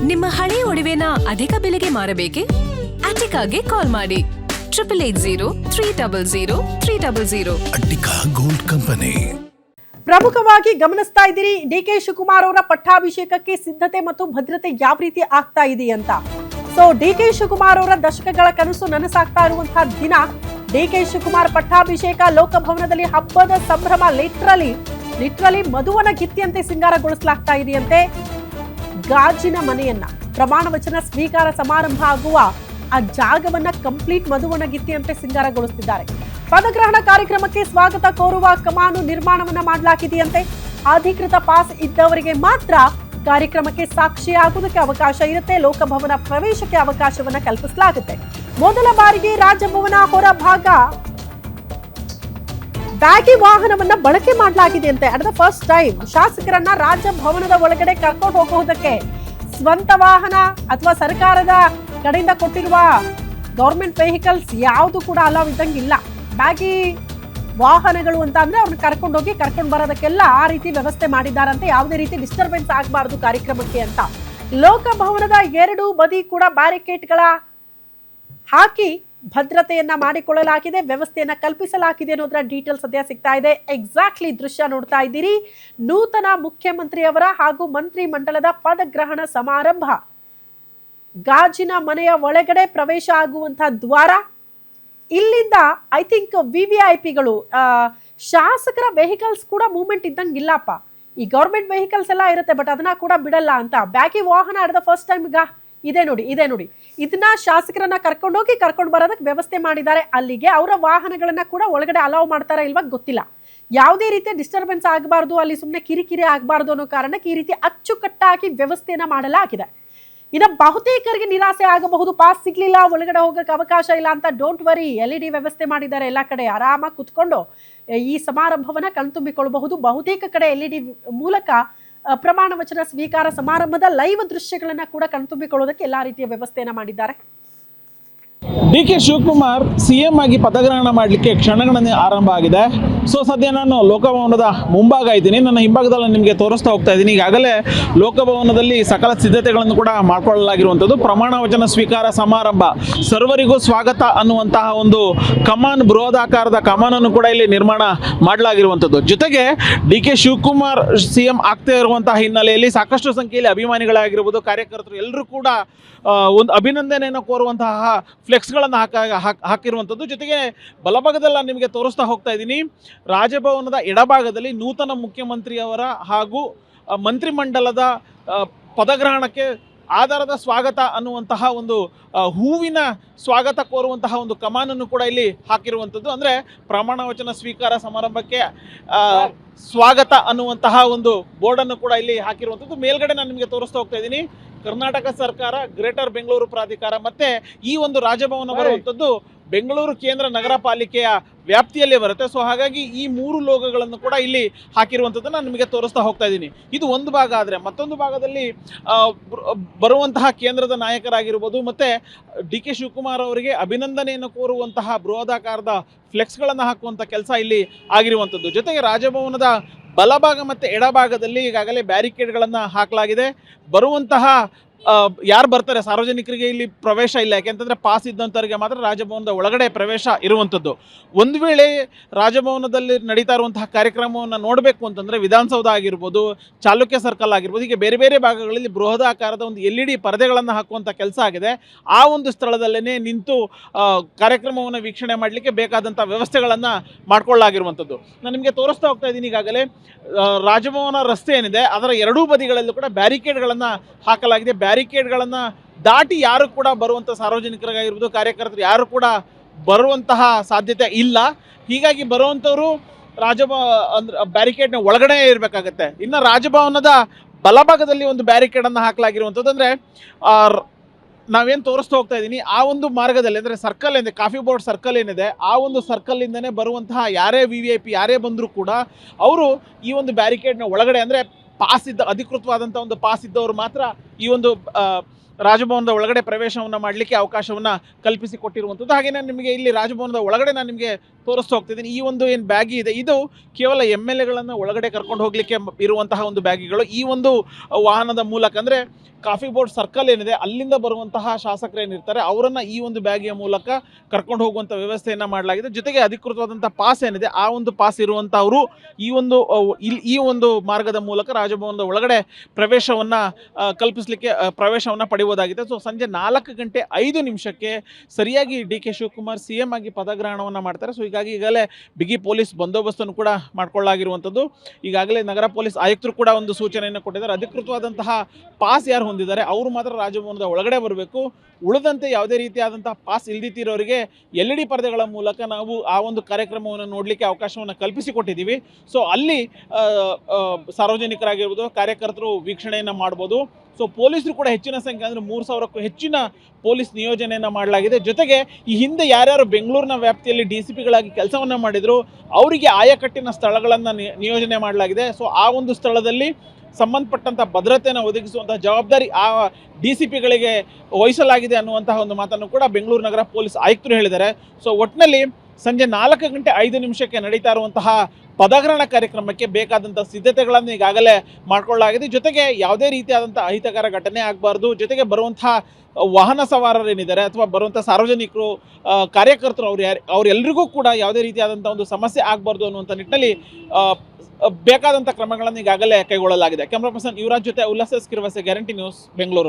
ನಿಮ್ಮ ಹಳೆಯ ಒಡವೆನ ಅಧಿಕ ಬೆಲೆಗೆ ಮಾರಬೇಕೆ? ಅಟಿಕಾಗೆ ಕಾಲ್ ಮಾಡಿ 8880 ಅಟ್ಟಿಕಾ ಗೋಲ್ಡ್ ಕಂಪನಿ. ಪ್ರಮುಖವಾಗಿ ಗಮನಿಸ್ತಾ ಇದ್ದೀರಿ, ಡಿ.ಕೆ. ಶಿವಕುಮಾರ್ ಅವರ ಪಟ್ಟಾಭಿಷೇಕಕ್ಕೆ ಸಿದ್ಧತೆ ಮತ್ತು ಭದ್ರತೆ ಯಾವ ರೀತಿ ಆಗ್ತಾ ಇದೆ ಅಂತ. ಸೊ ಡಿ.ಕೆ. ಶಿವಕುಮಾರ್ ಅವರ ದಶಕಗಳ ಕನಸು ನನಸಾಗ್ತಾ ಇರುವಂತಹ ದಿನ. ಡಿ.ಕೆ. ಶಿವಕುಮಾರ್ ಪಟ್ಟಾಭಿಷೇಕ ಲೋಕಭವನದಲ್ಲಿ ಹಬ್ಬದ ಸಂಭ್ರಮ. ಲಿಟ್ರಲಿ ಮಧುವನ ಗಿತ್ತಿಯಂತೆ ಸಿಂಗಾರಗೊಳಿಸಲಾಗ್ತಾ ಇದೆಯಂತೆ. ಗಾಜಿನ ಮನೆಯನ್ನ ಪ್ರಮಾಣ ವಚನ ಸ್ವೀಕಾರ ಸಮಾರಂಭ ಆಗುವ ಆ ಜಾಗವನ್ನ ಕಂಪ್ಲೀಟ್ ಮಧುವನ ಗಿತ್ತಿಯಂತೆ ಸಿಂಗಾರಗೊಳಿಸುತ್ತಿದ್ದಾರೆ. ಪದಗ್ರಹಣ ಕಾರ್ಯಕ್ರಮಕ್ಕೆ ಸ್ವಾಗತ ಕೋರುವ ಕಮಾನು ನಿರ್ಮಾಣವನ್ನ ಮಾಡಲಾಗಿದೆಯಂತೆ. ಅಧಿಕೃತ ಪಾಸ್ ಇದ್ದವರಿಗೆ ಮಾತ್ರ ಕಾರ್ಯಕ್ರಮಕ್ಕೆ ಸಾಕ್ಷಿಯಾಗುವುದಕ್ಕೆ ಅವಕಾಶ ಇರುತ್ತೆ. ಲೋಕಭವನ ಪ್ರವೇಶಕ್ಕೆ ಅವಕಾಶವನ್ನ ಕಲ್ಪಿಸಲಾಗುತ್ತೆ. ಮೊದಲ ಬಾರಿಗೆ ರಾಜಭವನ ಹೊರಭಾಗ ಬ್ಯಾಗಿ ವಾಹನವನ್ನ ಬಳಕೆ ಮಾಡಲಾಗಿದೆ ಅಂತೆ. ಅಟ್ ದ ಫಸ್ಟ್ ಟೈಮ್ ಶಾಸಕರನ್ನ ರಾಜಭವನದ ಒಳಗಡೆ ಕರ್ಕೊಂಡು ಹೋಗುವುದಕ್ಕೆ ಸ್ವಂತ ವಾಹನ ಅಥವಾ ಸರ್ಕಾರದ ಕಡೆಯಿಂದ ಕೊಟ್ಟಿರುವ ಗೌರ್ಮೆಂಟ್ ವೆಹಿಕಲ್ಸ್ ಯಾವುದು ಕೂಡ ಅಲೌ ಇದ್ದಂಗಿಲ್ಲ. ಬ್ಯಾಗಿ ವಾಹನಗಳು ಅಂತ ಅಂದ್ರೆ ಅವ್ರನ್ನ ಕರ್ಕೊಂಡೋಗಿ ಕರ್ಕೊಂಡು ಬರೋದಕ್ಕೆಲ್ಲ ಆ ರೀತಿ ವ್ಯವಸ್ಥೆ ಮಾಡಿದ್ದಾರಂತೆ. ಯಾವುದೇ ರೀತಿ ಡಿಸ್ಟರ್ಬೆನ್ಸ್ ಆಗಬಾರದು ಕಾರ್ಯಕ್ರಮಕ್ಕೆ ಅಂತ ಲೋಕಭವನದ ಎರಡೂ ಬದಿ ಕೂಡ ಬ್ಯಾರಿಕೇಡ್ಗಳ ಹಾಕಿ ಭದ್ರತೆಯನ್ನ ಮಾಡಿಕೊಳ್ಳಲಾಗಿದೆ, ವ್ಯವಸ್ಥೆಯನ್ನ ಕಲ್ಪಿಸಲಾಗಿದೆ ಅನ್ನೋದರ ಡೀಟೇಲ್ಸ್ ಸದ್ಯ ಸಿಗ್ತಾ ಇದೆ. ಎಕ್ಸಾಕ್ಟ್ಲಿ ದೃಶ್ಯ ನೋಡ್ತಾ ಇದ್ದೀರಿ. ನೂತನ ಮುಖ್ಯಮಂತ್ರಿಯವರ ಹಾಗೂ ಮಂತ್ರಿ ಮಂಡಲದ ಪದಗ್ರಹಣ ಸಮಾರಂಭ. ಗಾಜಿನ ಮನೆಯ ಒಳಗಡೆ ಪ್ರವೇಶ ಆಗುವಂತಹ ದ್ವಾರ. ಇಲ್ಲಿಂದ ಐ ಥಿಂಕ್ ವಿವಿಐಪಿಗಳು ಶಾಸಕರ ವೆಹಿಕಲ್ಸ್ ಕೂಡ ಮೂವ್ಮೆಂಟ್ ಇದ್ದಂಗಿಲ್ಲಪ್ಪ. ಈ ಗೌರ್ಮೆಂಟ್ ವೆಹಿಕಲ್ಸ್ ಎಲ್ಲ ಇರುತ್ತೆ, ಬಟ್ ಅದನ್ನ ಕೂಡ ಬಿಡಲ್ಲ ಅಂತ. ಬ್ಯಾಗಿ ವಾಹನ ಆಡಿದ ಫಸ್ಟ್ ಟೈಮ್ ಇದೆ ನೋಡಿ ಇದನ್ನ ಶಾಸಕರನ್ನ ಕರ್ಕೊಂಡೋಗಿ ಕರ್ಕೊಂಡು ಬರೋದಕ್ಕೆ ವ್ಯವಸ್ಥೆ ಮಾಡಿದ್ದಾರೆ. ಅಲ್ಲಿಗೆ ಅವರ ವಾಹನಗಳನ್ನ ಕೂಡ ಒಳಗಡೆ ಅಲೌ ಮಾಡ್ತಾರ ಇಲ್ವಾ ಗೊತ್ತಿಲ್ಲ. ಯಾವುದೇ ರೀತಿಯ ಡಿಸ್ಟರ್ಬೆನ್ಸ್ ಆಗಬಾರ್ದು, ಅಲ್ಲಿ ಸುಮ್ಮನೆ ಕಿರಿಕಿರಿ ಆಗಬಾರ್ದು ಅನ್ನೋ ಕಾರಣಕ್ಕೆ ಈ ರೀತಿ ಅಚ್ಚುಕಟ್ಟಾಗಿ ವ್ಯವಸ್ಥೆಯನ್ನ ಮಾಡಲಾಗಿದೆ. ಇನ್ನು ಬಹುತೇಕರಿಗೆ ನಿರಾಸೆ ಆಗಬಹುದು, ಪಾಸ್ ಸಿಗ್ಲಿಲ್ಲ, ಒಳಗಡೆ ಹೋಗಕ್ಕೆ ಅವಕಾಶ ಇಲ್ಲ ಅಂತ. ಡೋಂಟ್ ವರಿ, LED ವ್ಯವಸ್ಥೆ ಮಾಡಿದ್ದಾರೆ ಎಲ್ಲ ಕಡೆ. ಆರಾಮಾಗಿ ಕುತ್ಕೊಂಡು ಈ ಸಮಾರಂಭವನ್ನ ಕಣ್ತುಂಬಿಕೊಳ್ಳಬಹುದು. ಬಹುತೇಕ ಕಡೆ LED ಮೂಲಕ ಪ್ರಮಾಣ ವಚನ ಸ್ವೀಕಾರ ಸಮಾರಂಭದ ಲೈವ್ ದೃಶ್ಯಗಳನ್ನ ಕೂಡ ಕಣ್ತುಂಬಿಕೊಳ್ಳೋದಕ್ಕೆ ಎಲ್ಲಾ ರೀತಿಯ ವ್ಯವಸ್ಥೆಯನ್ನ ಮಾಡಿದ್ದಾರೆ. ಡಿ.ಕೆ. ಶಿವಕುಮಾರ್ ಸಿಎಂ ಆಗಿ ಪದಗ್ರಹಣ ಮಾಡಲಿಕ್ಕೆ ಕ್ಷಣಗಣನೆ ಆರಂಭ ಆಗಿದೆ. ಸೊ ಸದ್ಯ ನಾನು ಲೋಕಭವನದ ಮುಂಭಾಗ ಇದ್ದೀನಿ. ನನ್ನ ಹಿಂಭಾಗದಲ್ಲಿ ನಿಮಗೆ ತೋರಿಸ್ತಾ ಹೋಗ್ತಾ ಇದ್ದೀನಿ. ಈಗಾಗಲೇ ಲೋಕಭವನದಲ್ಲಿ ಸಕಲ ಸಿದ್ಧತೆಗಳನ್ನು ಕೂಡ ಮಾಡಿಕೊಳ್ಳಲಾಗಿರುವಂಥದ್ದು. ಪ್ರಮಾಣ ವಚನ ಸ್ವೀಕಾರ ಸಮಾರಂಭ, ಸರ್ವರಿಗೂ ಸ್ವಾಗತ ಅನ್ನುವಂತಹ ಒಂದು ಕಮಾನ್, ಬೃಹದಾಕಾರದ ಕಮಾನನ್ನು ಕೂಡ ಇಲ್ಲಿ ನಿರ್ಮಾಣ ಮಾಡಲಾಗಿರುವಂಥದ್ದು. ಜೊತೆಗೆ ಡಿ.ಕೆ. ಶಿವಕುಮಾರ್ ಸಿಎಂ ಆಗ್ತಾ ಇರುವಂತಹ ಹಿನ್ನೆಲೆಯಲ್ಲಿ ಸಾಕಷ್ಟು ಸಂಖ್ಯೆಯಲ್ಲಿ ಅಭಿಮಾನಿಗಳಾಗಿರ್ಬೋದು, ಕಾರ್ಯಕರ್ತರು ಎಲ್ಲರೂ ಕೂಡ ಒಂದು ಅಭಿನಂದನೆಯನ್ನು ಕೋರುವಂತಹ ಫ್ಲೆಕ್ಸ್ಗಳನ್ನು ಹಾಕಿರುವಂಥದ್ದು. ಜೊತೆಗೆ ಬಲಭಾಗದಲ್ಲಿ ನಿಮಗೆ ತೋರಿಸ್ತಾ ಹೋಗ್ತಾ ಇದ್ದೀನಿ. ರಾಜಭವನದ ಎಡಭಾಗದಲ್ಲಿ ನೂತನ ಮುಖ್ಯಮಂತ್ರಿಯವರ ಹಾಗೂ ಮಂತ್ರಿಮಂಡಲದ ಪದಗ್ರಹಣಕ್ಕೆ ಆಧಾರದ ಸ್ವಾಗತ ಅನ್ನುವಂತಹ ಒಂದು ಹೂವಿನ ಸ್ವಾಗತ ಕೋರುವಂತಹ ಒಂದು ಕಮಾನನ್ನು ಕೂಡ ಇಲ್ಲಿ ಹಾಕಿರುವಂಥದ್ದು. ಅಂದರೆ ಪ್ರಮಾಣ ವಚನ ಸ್ವೀಕಾರ ಸಮಾರಂಭಕ್ಕೆ ಸ್ವಾಗತ ಅನ್ನುವಂತಹ ಒಂದು ಬೋರ್ಡನ್ನು ಕೂಡ ಇಲ್ಲಿ ಹಾಕಿರುವಂಥದ್ದು. ಮೇಲ್ಗಡೆ ನಾನು ನಿಮಗೆ ತೋರಿಸ್ತಾ ಹೋಗ್ತಾ ಇದ್ದೀನಿ. ಕರ್ನಾಟಕ ಸರ್ಕಾರ, ಗ್ರೇಟರ್ ಬೆಂಗಳೂರು ಪ್ರಾಧಿಕಾರ ಮತ್ತು ಈ ಒಂದು ರಾಜಭವನ ಬರುವಂಥದ್ದು ಬೆಂಗಳೂರು ಕೇಂದ್ರ ನಗರ ಪಾಲಿಕೆಯ ವ್ಯಾಪ್ತಿಯಲ್ಲೇ ಬರುತ್ತೆ. ಸೊ ಹಾಗಾಗಿ ಈ 3 ಲೋಗೋಗಳನ್ನು ಕೂಡ ಇಲ್ಲಿ ಹಾಕಿರುವಂಥದ್ದನ್ನು ನಾನು ನಿಮಗೆ ತೋರಿಸ್ತಾ ಹೋಗ್ತಾ ಇದ್ದೀನಿ. ಇದು ಒಂದು ಭಾಗ. ಆದರೆ ಮತ್ತೊಂದು ಭಾಗದಲ್ಲಿ ಬರುವಂತಹ ಕೇಂದ್ರದ ನಾಯಕರಾಗಿರ್ಬೋದು ಮತ್ತು ಡಿ.ಕೆ. ಶಿವಕುಮಾರ್ ಅವರಿಗೆ ಅಭಿನಂದನೆಯನ್ನು ಕೋರುವಂತಹ ಬೃಹದಾಕಾರದ ಫ್ಲೆಕ್ಸ್ಗಳನ್ನು ಹಾಕುವಂಥ ಕೆಲಸ ಇಲ್ಲಿ ಆಗಿರುವಂಥದ್ದು. ಜೊತೆಗೆ ರಾಜಭವನದ ಬಲಭಾಗ ಮತ್ತು ಎಡಭಾಗದಲ್ಲಿ ಈಗಾಗಲೇ ಬ್ಯಾರಿಕೇಡ್ಗಳನ್ನು ಹಾಕಲಾಗಿದೆ. ಬರುವಂತಹ ಯಾರು ಬರ್ತಾರೆ ಸಾರ್ವಜನಿಕರಿಗೆ ಇಲ್ಲಿ ಪ್ರವೇಶ ಇಲ್ಲ. ಯಾಕೆಂತಂದರೆ ಪಾಸ್ ಇದ್ದಂಥವ್ರಿಗೆ ಮಾತ್ರ ರಾಜಭವನದ ಒಳಗಡೆ ಪ್ರವೇಶ ಇರುವಂಥದ್ದು. ಒಂದು ವೇಳೆ ರಾಜಭವನದಲ್ಲಿ ನಡೀತಾ ಇರುವಂತಹ ಕಾರ್ಯಕ್ರಮವನ್ನು ನೋಡಬೇಕು ಅಂತಂದರೆ ವಿಧಾನಸೌಧ ಆಗಿರ್ಬೋದು, ಚಾಲುಕ್ಯ ಸರ್ಕಲ್ ಆಗಿರ್ಬೋದು, ಹೀಗೆ ಬೇರೆ ಬೇರೆ ಭಾಗಗಳಲ್ಲಿ ಬೃಹದಾಕಾರದ ಒಂದು LED ಪರದೆಗಳನ್ನು ಹಾಕುವಂಥ ಕೆಲಸ ಆಗಿದೆ. ಆ ಒಂದು ಸ್ಥಳದಲ್ಲೇ ನಿಂತು ಕಾರ್ಯಕ್ರಮವನ್ನು ವೀಕ್ಷಣೆ ಮಾಡಲಿಕ್ಕೆ ಬೇಕಾದಂಥ ವ್ಯವಸ್ಥೆಗಳನ್ನು ಮಾಡಿಕೊಳ್ಳಲಾಗಿರುವಂಥದ್ದು. ನಾನು ನಿಮಗೆ ತೋರಿಸ್ತಾ ಹೋಗ್ತಾ ಇದ್ದೀನಿ. ಈಗಾಗಲೇ ರಾಜಭವನ ರಸ್ತೆ ಏನಿದೆ ಅದರ ಎರಡೂ ಬದಿಗಳಲ್ಲೂ ಕೂಡ ಬ್ಯಾರಿಕೇಡ್ಗಳನ್ನು ಹಾಕಲಾಗಿದೆ. ಬ್ಯಾರಿಕೇಡ್ಗಳನ್ನು ದಾಟಿ ಯಾರು ಕೂಡ ಬರುವಂಥ ಸಾರ್ವಜನಿಕರಿಗಾಗಿರ್ಬೋದು, ಕಾರ್ಯಕರ್ತರು ಯಾರು ಕೂಡ ಬರುವಂತಹ ಸಾಧ್ಯತೆ ಇಲ್ಲ. ಹೀಗಾಗಿ ಬರುವಂಥವರು ಬ್ಯಾರಿಕೇಡ್ನ ಒಳಗಡೆ ಇರಬೇಕಾಗತ್ತೆ. ಇನ್ನು ರಾಜಭವನದ ಬಲಭಾಗದಲ್ಲಿ ಒಂದು ಬ್ಯಾರಿಕೇಡನ್ನು ಹಾಕಲಾಗಿರುವಂಥದ್ದು. ಅಂದರೆ ನಾವೇನು ತೋರಿಸ್ತಾ ಹೋಗ್ತಾ ಇದ್ದೀನಿ ಆ ಒಂದು ಮಾರ್ಗದಲ್ಲಿ, ಅಂದರೆ ಸರ್ಕಲ್ ಏನಿದೆ, ಕಾಫಿ ಬೋರ್ಡ್ ಸರ್ಕಲ್ ಏನಿದೆ, ಆ ಒಂದು ಸರ್ಕಲ್ಲಿಂದನೇ ಬರುವಂತಹ ಯಾರೇ VIP ಯಾರೇ ಬಂದರೂ ಕೂಡ ಅವರು ಈ ಒಂದು ಬ್ಯಾರಿಕೇಡ್ನ ಒಳಗಡೆ, ಅಂದರೆ ಪಾಸ್ ಇದ್ದ ಅಧಿಕೃತವಾದಂಥ ಒಂದು ಪಾಸ್ ಇದ್ದವರು ಮಾತ್ರ ಈ ಒಂದು ರಾಜಭವನದ ಒಳಗಡೆ ಪ್ರವೇಶವನ್ನು ಮಾಡಲಿಕ್ಕೆ ಅವಕಾಶವನ್ನು ಕಲ್ಪಿಸಿಕೊಟ್ಟಿರುವಂಥದ್ದು. ಹಾಗೆ ನಾನು ನಿಮಗೆ ಇಲ್ಲಿ ರಾಜಭವನದ ಒಳಗಡೆ ನಾನು ನಿಮಗೆ ತೋರಿಸ್ತಾ ಹೋಗ್ತಿದ್ದೀನಿ. ಈ ಒಂದು ಏನು ಬ್ಯಾಗಿ ಇದೆ ಇದು ಕೇವಲ MLAಗಳನ್ನು ಒಳಗಡೆ ಕರ್ಕೊಂಡು ಹೋಗಲಿಕ್ಕೆ ಇರುವಂತಹ ಒಂದು ಬ್ಯಾಗಿಗಳು. ಈ ಒಂದು ವಾಹನದ ಮೂಲಕ ಅಂದರೆ ಕಾಫಿ ಬೋರ್ಡ್ ಸರ್ಕಲ್ ಏನಿದೆ ಅಲ್ಲಿಂದ ಬರುವಂತಹ ಶಾಸಕರು ಏನಿರ್ತಾರೆ ಅವರನ್ನು ಈ ಒಂದು ಬ್ಯಾಗಿಯ ಮೂಲಕ ಕರ್ಕೊಂಡು ಹೋಗುವಂಥ ವ್ಯವಸ್ಥೆಯನ್ನು ಮಾಡಲಾಗಿದೆ. ಜೊತೆಗೆ ಅಧಿಕೃತವಾದಂಥ ಪಾಸ್ ಏನಿದೆ ಆ ಒಂದು ಪಾಸ್ ಇರುವಂಥವರು ಈ ಒಂದು ಮಾರ್ಗದ ಮೂಲಕ ರಾಜಭವನದ ಒಳಗಡೆ ಪ್ರವೇಶವನ್ನು ಕಲ್ಪಿಸಲಿಕ್ಕೆ ಪ್ರವೇಶವನ್ನು ಪಡೆಯುವುದಾಗಿದೆ. ಸೊ ಸಂಜೆ 4:05 ಸರಿಯಾಗಿ DK ಶಿವಕುಮಾರ್ CM ಆಗಿ ಪದಗ್ರಹಣವನ್ನು ಮಾಡ್ತಾರೆ. ಸೊ ಹೀಗಾಗಿ ಈಗಾಗಲೇ ಬಿಗಿ ಪೊಲೀಸ್ ಬಂದೋಬಸ್ತನ್ನು ಕೂಡ ಮಾಡಿಕೊಳ್ಳಲಾಗಿರುವಂಥದ್ದು. ಈಗಾಗಲೇ ನಗರ ಪೊಲೀಸ್ ಆಯುಕ್ತರು ಕೂಡ ಒಂದು ಸೂಚನೆಯನ್ನು ಕೊಟ್ಟಿದ್ದಾರೆ. ಅಧಿಕೃತವಾದಂತಹ ಪಾಸ್ ಯಾರು ಹೊಂದಿದ್ದಾರೆ ಅವರು ಮಾತ್ರ ರಾಜಭವನದ ಒಳಗಡೆ ಬರಬೇಕು. ಉಳಿದಂತೆ ಯಾವುದೇ ರೀತಿಯಾದಂತಹ ಪಾಸ್ ಇಲ್ದಿರೋರಿಗೆ LED ಪರದೆಗಳ ಮೂಲಕ ನಾವು ಆ ಒಂದು ಕಾರ್ಯಕ್ರಮವನ್ನು ನೋಡಲಿಕ್ಕೆ ಅವಕಾಶವನ್ನು ಕಲ್ಪಿಸಿಕೊಟ್ಟಿದ್ದೀವಿ. ಸೊ ಅಲ್ಲಿ ಸಾರ್ವಜನಿಕರಾಗಿರ್ಬೋದು ಕಾರ್ಯಕರ್ತರು ವೀಕ್ಷಣೆಯನ್ನು ಮಾಡ್ಬೋದು. ಸೊ ಪೊಲೀಸರು ಕೂಡ ಹೆಚ್ಚಿನ ಸಂಖ್ಯೆ ಅಂದರೆ 3,000ಕ್ಕೂ ಹೆಚ್ಚಿನ ಪೊಲೀಸ್ ನಿಯೋಜನೆಯನ್ನು ಮಾಡಲಾಗಿದೆ. ಜೊತೆಗೆ ಈ ಹಿಂದೆ ಯಾರ್ಯಾರು ಬೆಂಗಳೂರಿನ ವ್ಯಾಪ್ತಿಯಲ್ಲಿ DCPಗಳಾಗಿ ಕೆಲಸವನ್ನು ಮಾಡಿದ್ರು ಅವರಿಗೆ ಆಯಕಟ್ಟಿನ ಸ್ಥಳಗಳನ್ನು ನಿಯೋಜನೆ ಮಾಡಲಾಗಿದೆ. ಸೊ ಆ ಒಂದು ಸ್ಥಳದಲ್ಲಿ ಸಂಬಂಧಪಟ್ಟಂಥ ಭದ್ರತೆಯನ್ನು ಒದಗಿಸುವಂತಹ ಜವಾಬ್ದಾರಿ ಆ DCPಗಳಿಗೆ ವಹಿಸಲಾಗಿದೆ ಅನ್ನುವಂತಹ ಒಂದು ಮಾತನ್ನು ಕೂಡ ಬೆಂಗಳೂರು ನಗರ ಪೊಲೀಸ್ ಆಯುಕ್ತರು ಹೇಳಿದ್ದಾರೆ. ಸೊ ಒಟ್ಟಿನಲ್ಲಿ ಸಂಜೆ 4:05 ನಡೀತಾ ಇರುವಂತಹ ಪದಗ್ರಹಣ ಕಾರ್ಯಕ್ರಮಕ್ಕೆ ಬೇಕಾದಂಥ ಸಿದ್ಧತೆಗಳನ್ನು ಈಗಾಗಲೇ ಮಾಡಿಕೊಳ್ಳಲಾಗಿದೆ. ಜೊತೆಗೆ ಯಾವುದೇ ರೀತಿಯಾದಂಥ ಅಹಿತಕರ ಘಟನೆ ಆಗಬಾರ್ದು. ಜೊತೆಗೆ ಬರುವಂತಹ ವಾಹನ ಸವಾರರೇನಿದ್ದಾರೆ ಅಥವಾ ಬರುವಂಥ ಸಾರ್ವಜನಿಕರು ಕಾರ್ಯಕರ್ತರು ಅವರೆಲ್ಲರಿಗೂ ಕೂಡ ಯಾವುದೇ ರೀತಿಯಾದಂಥ ಒಂದು ಸಮಸ್ಯೆ ಆಗಬಾರ್ದು ಅನ್ನುವಂಥ ನಿಟ್ಟಿನಲ್ಲಿ ಬೇಕಾದಂಥ ಕ್ರಮಗಳನ್ನು ಈಗಾಗಲೇ ಕೈಗೊಳ್ಳಲಾಗಿದೆ. ಕ್ಯಾಮ್ರಾ ಪರ್ಸನ್ ಯುವರಾಜ್ ಜೊತೆ ಉಲ್ಲಾಸ್ ಕಿರ್ವಸೆ, ಗ್ಯಾರಂಟಿ ನ್ಯೂಸ್, ಬೆಂಗಳೂರು.